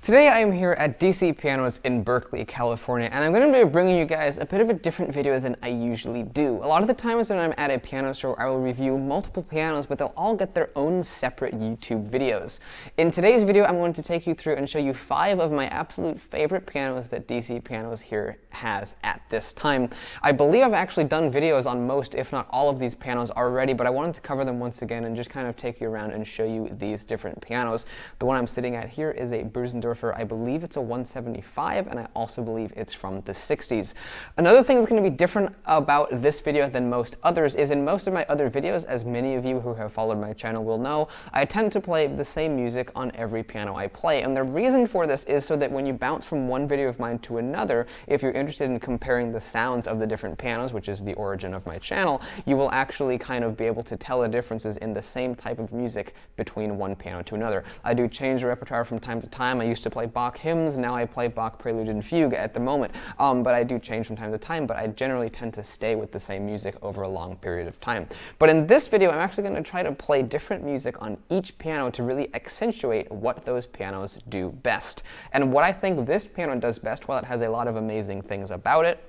Today I am here at DC Pianos in Berkeley, California, and I'm going to be bringing you guys a bit of a different video than I usually do. A lot of the times when I'm at a piano show, I will review multiple pianos, but they'll all get their own separate YouTube videos. In today's video, I'm going to take you through and show you 5 of my absolute favorite pianos that DC Pianos here has at this time. I believe I've actually done videos on most, if not all, of these pianos already, but I wanted to cover them once again and just kind of take you around and show you these different pianos. The one I'm sitting at here is a Berkeley. I believe it's a 175, and I also believe it's from the 60s. Another thing that's going to be different about this video than most others is in most of my other videos, as many of you who have followed my channel will know, I tend to play the same music on every piano I play. And the reason for this is so that when you bounce from one video of mine to another, if you're interested in comparing the sounds of the different pianos, which is the origin of my channel, you will actually kind of be able to tell the differences in the same type of music between one piano to another. I do change the repertoire from time to time. I used to play Bach hymns, now I play Bach Prelude and Fugue at the moment, but I do change from time to time, but I generally tend to stay with the same music over a long period of time. But in this video, I'm actually going to try to play different music on each piano to really accentuate what those pianos do best. And what I think this piano does best, while it has a lot of amazing things about it,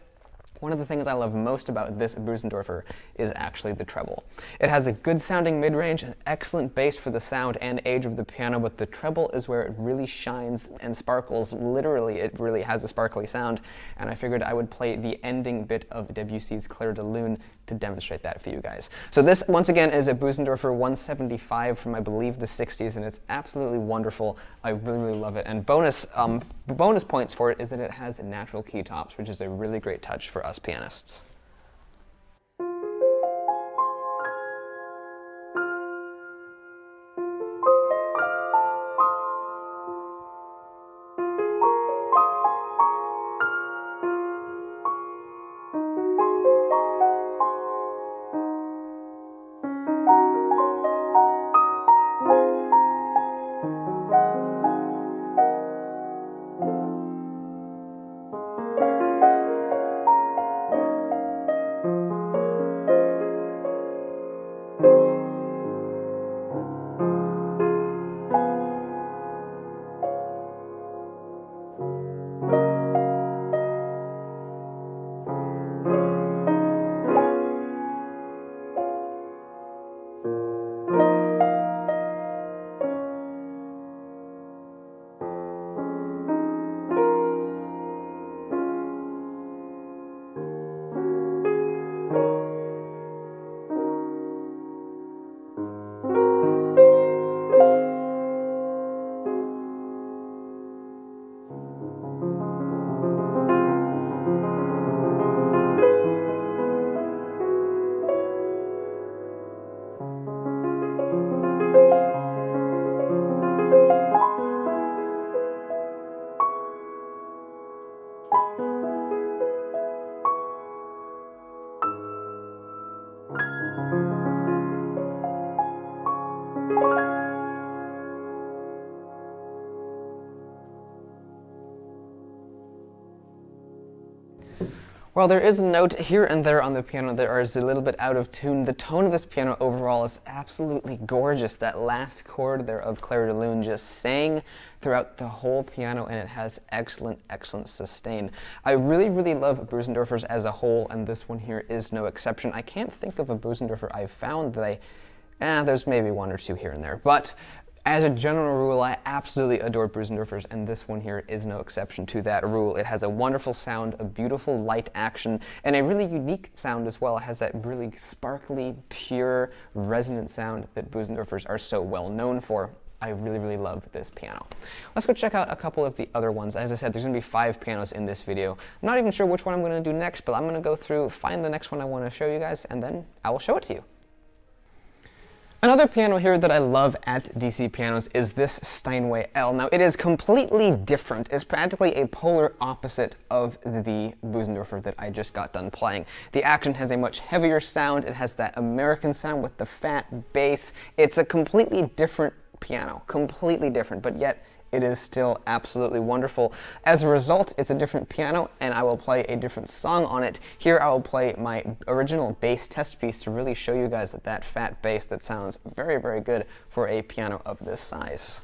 one of the things I love most about this Berkeley is actually the treble. It has a good sounding mid-range, an excellent bass for the sound and age of the piano, but the treble is where it really shines and sparkles. Literally, it really has a sparkly sound, and I figured I would play the ending bit of Debussy's Clair de Lune to demonstrate that for you guys. So this, once again, is a Berkeley 175 from, I believe, the 60s, and it's absolutely wonderful. I really, really love it. And bonus points for it is that it has natural key tops, which is a really great touch for us pianists. While there is a note here and there on the piano that is a little bit out of tune, the tone of this piano overall is absolutely gorgeous. That last chord there of Clair de Lune just sang throughout the whole piano, and it has excellent, excellent sustain. I really, really love Bösendorfers as a whole, and this one here is no exception. I can't think of a Bösendorfer I've found that there's maybe one or two here and there, but as a general rule, I absolutely adore Bösendorfers, and this one here is no exception to that rule. It has a wonderful sound, a beautiful light action, and a really unique sound as well. It has that really sparkly, pure, resonant sound that Bösendorfers are so well known for. I really, really love this piano. Let's go check out a couple of the other ones. As I said, there's going to be 5 pianos in this video. I'm not even sure which one I'm going to do next, but I'm going to go through, find the next one I want to show you guys, and then I will show it to you. Another piano here that I love at DC Pianos is this Steinway L. Now, it is completely different. It's practically a polar opposite of the Bösendorfer that I just got done playing. The action has a much heavier sound. It has that American sound with the fat bass. It's a completely different piano, completely different, but yet it is still absolutely wonderful. As a result, it's a different piano, and I will play a different song on it. Here I will play my original bass test piece to really show you guys that fat bass that sounds very, very good for a piano of this size.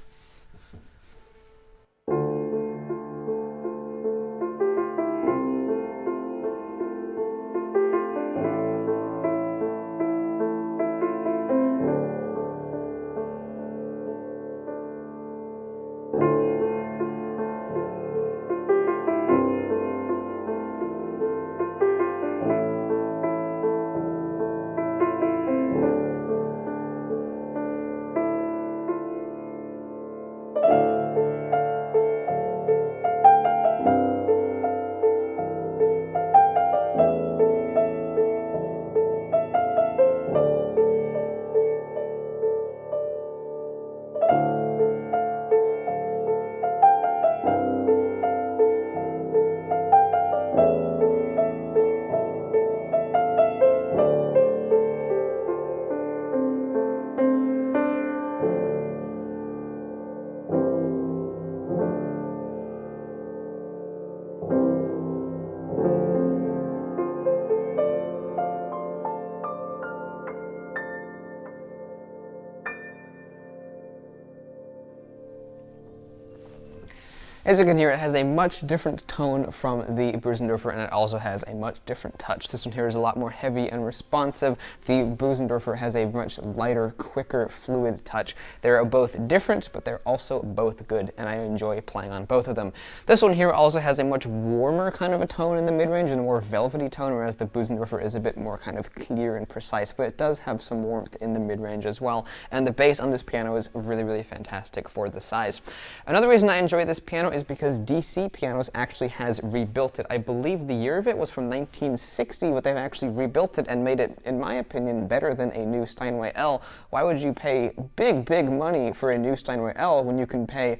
As you can hear, it has a much different tone from the Bösendorfer, and it also has a much different touch. This one here is a lot more heavy and responsive. The Bösendorfer has a much lighter, quicker, fluid touch. They're both different, but they're also both good, and I enjoy playing on both of them. This one here also has a much warmer kind of a tone in the mid-range and a more velvety tone, whereas the Bösendorfer is a bit more kind of clear and precise, but it does have some warmth in the mid-range as well. And the bass on this piano is really, really fantastic for the size. Another reason I enjoy this piano is because DC Pianos actually has rebuilt it. I believe the year of it was from 1960, but they've actually rebuilt it and made it, in my opinion, better than a new Steinway L. Why would you pay big, big money for a new Steinway L when you can pay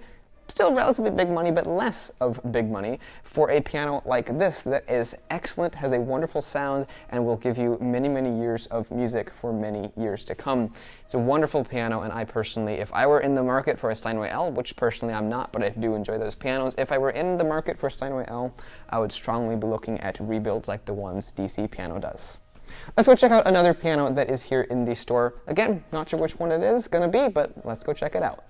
still relatively big money, but less of big money for a piano like this that is excellent, has a wonderful sound, and will give you many, many years of music for many years to come. It's a wonderful piano, and I personally, if I were in the market for a Steinway L, which personally I'm not, but I do enjoy those pianos, if I were in the market for a Steinway L, I would strongly be looking at rebuilds like the ones DC Piano does. Let's go check out another piano that is here in the store. Again, not sure which one it is going to be, but let's go check it out.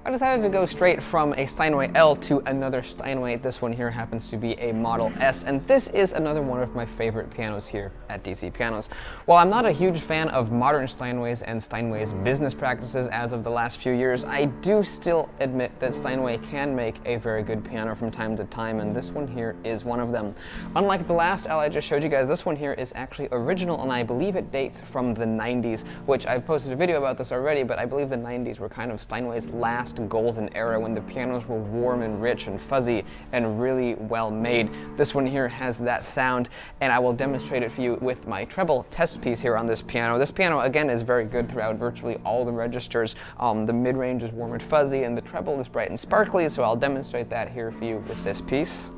I decided to go straight from a Steinway L to another Steinway. This one here happens to be a Model S, and this is another one of my favorite pianos here at DC Pianos. While I'm not a huge fan of modern Steinways and Steinway's business practices as of the last few years, I do still admit that Steinway can make a very good piano from time to time, and this one here is one of them. Unlike the last L I just showed you guys, this one here is actually original, and I believe it dates from the 90s, which I've posted a video about this already, but I believe the 90s were kind of Steinway's last golden era when the pianos were warm and rich and fuzzy and really well made. This one here has that sound, and I will demonstrate it for you with my treble test piece here on this piano. This piano, again, is very good throughout virtually all the registers. The mid-range is warm and fuzzy, and the treble is bright and sparkly, so I'll demonstrate that here for you with this piece.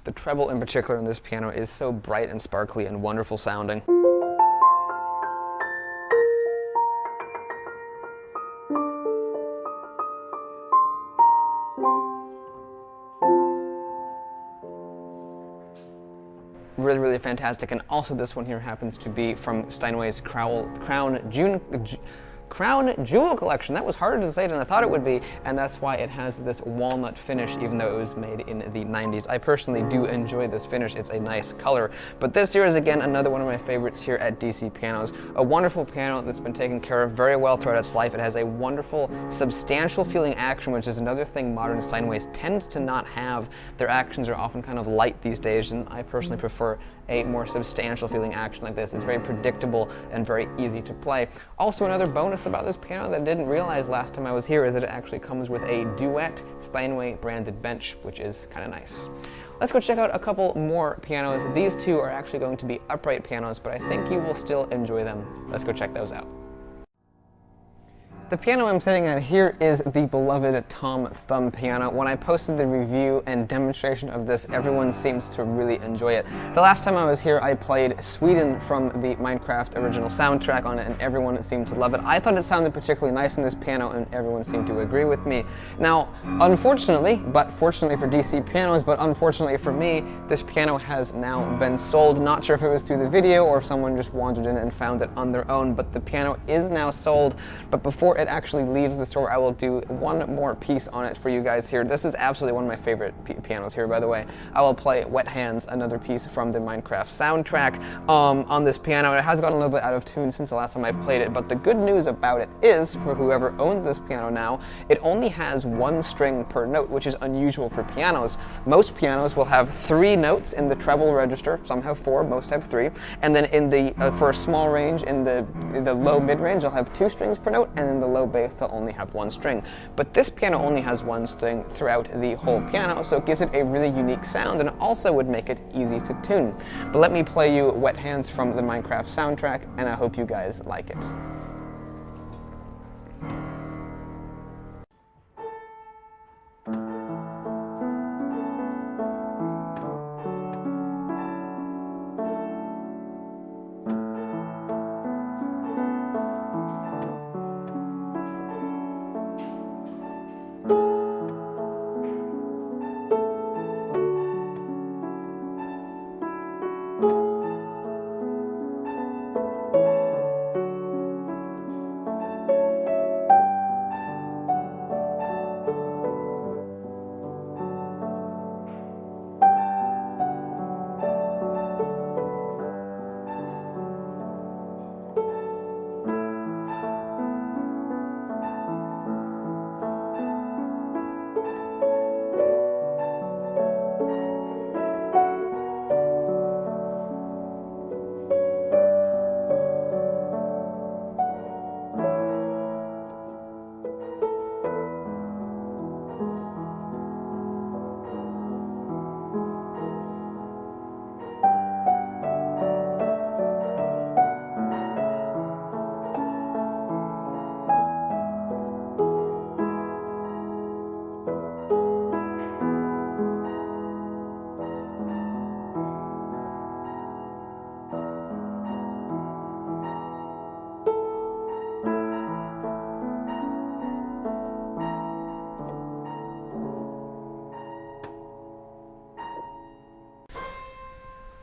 The treble in particular in this piano is so bright and sparkly and wonderful sounding. Really, really fantastic. And also this one here happens to be from Steinway's Crown Jewel collection. That was harder to say than I thought it would be, and that's why it has this walnut finish, even though it was made in the 90s. I personally do enjoy this finish. It's a nice color. But this here is, again, another one of my favorites here at DC Pianos. A wonderful piano that's been taken care of very well throughout its life. It has a wonderful, substantial feeling action, which is another thing modern Steinways tend to not have. Their actions are often kind of light these days, and I personally prefer a more substantial feeling action like this. It's very predictable and very easy to play. Also, another bonus about this piano that I didn't realize last time I was here is that it actually comes with a duet Steinway branded bench, which is kind of nice. Let's go check out a couple more pianos. These two are actually going to be upright pianos, but I think you will still enjoy them. Let's go check those out. The piano I'm sitting at here is the beloved Tom Thumb piano. When I posted the review and demonstration of this, everyone seems to really enjoy it. The last time I was here, I played Sweden from the Minecraft original soundtrack on it, and everyone seemed to love it. I thought it sounded particularly nice in this piano, and everyone seemed to agree with me. Now, unfortunately, but fortunately for DC Pianos, but unfortunately for me, this piano has now been sold. Not sure if it was through the video or if someone just wandered in and found it on their own, but the piano is now sold. But before it actually leaves the store, I will do one more piece on it for you guys here. This is absolutely one of my favorite pianos here, by the way. I will play Wet Hands, another piece from the Minecraft soundtrack on this piano. It has gotten a little bit out of tune since the last time I've played it, but the good news about it is, for whoever owns this piano now, it only has one string per note, which is unusual for pianos. Most pianos will have 3 notes in the treble register. Some have 4, most have 3. And then in the for a small range, in the low mid-range, you'll have 2 strings per note, and in the low bass, they'll only have 1 string. But this piano only has 1 string throughout the whole piano, so it gives it a really unique sound, and it also would make it easy to tune. But let me play you Wet Hands from the Minecraft soundtrack, and I hope you guys like it.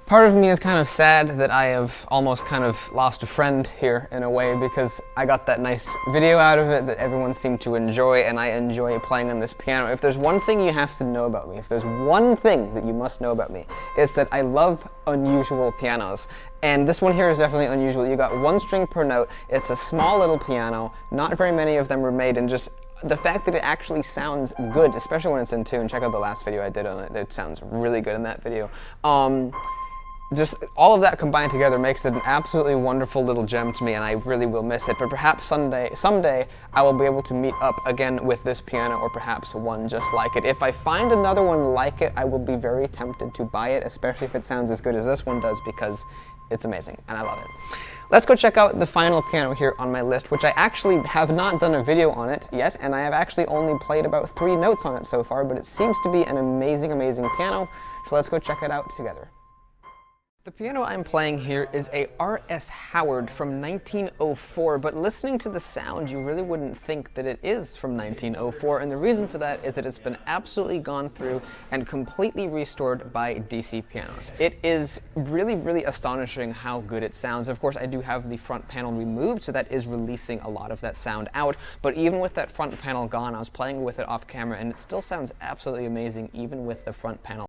Part of me is kind of sad that I have almost kind of lost a friend here in a way, because I got that nice video out of it that everyone seemed to enjoy, and I enjoy playing on this piano. If there's one thing you have to know about me, if there's one thing that you must know about me, it's that I love unusual pianos. And this one here is definitely unusual. You got one string per note, it's a small little piano, not very many of them were made, and just the fact that it actually sounds good, especially when it's in tune. Check out the last video I did on it, it sounds really good in that video. Just all of that combined together makes it an absolutely wonderful little gem to me, and I really will miss it. But perhaps someday I will be able to meet up again with this piano, or perhaps one just like it. If I find another one like it, I will be very tempted to buy it, especially if it sounds as good as this one does, because it's amazing and I love it. Let's go check out the final piano here on my list, which I actually have not done a video on it yet, and I have actually only played about 3 notes on it so far, but it seems to be an amazing, amazing piano. So let's go check it out together. The piano I'm playing here is a R.S. Howard from 1904, but listening to the sound, you really wouldn't think that it is from 1904, and the reason for that is that it's been absolutely gone through and completely restored by DC Pianos. It is really, really astonishing how good it sounds. Of course, I do have the front panel removed, so that is releasing a lot of that sound out, but even with that front panel gone, I was playing with it off camera, and it still sounds absolutely amazing even with the front panel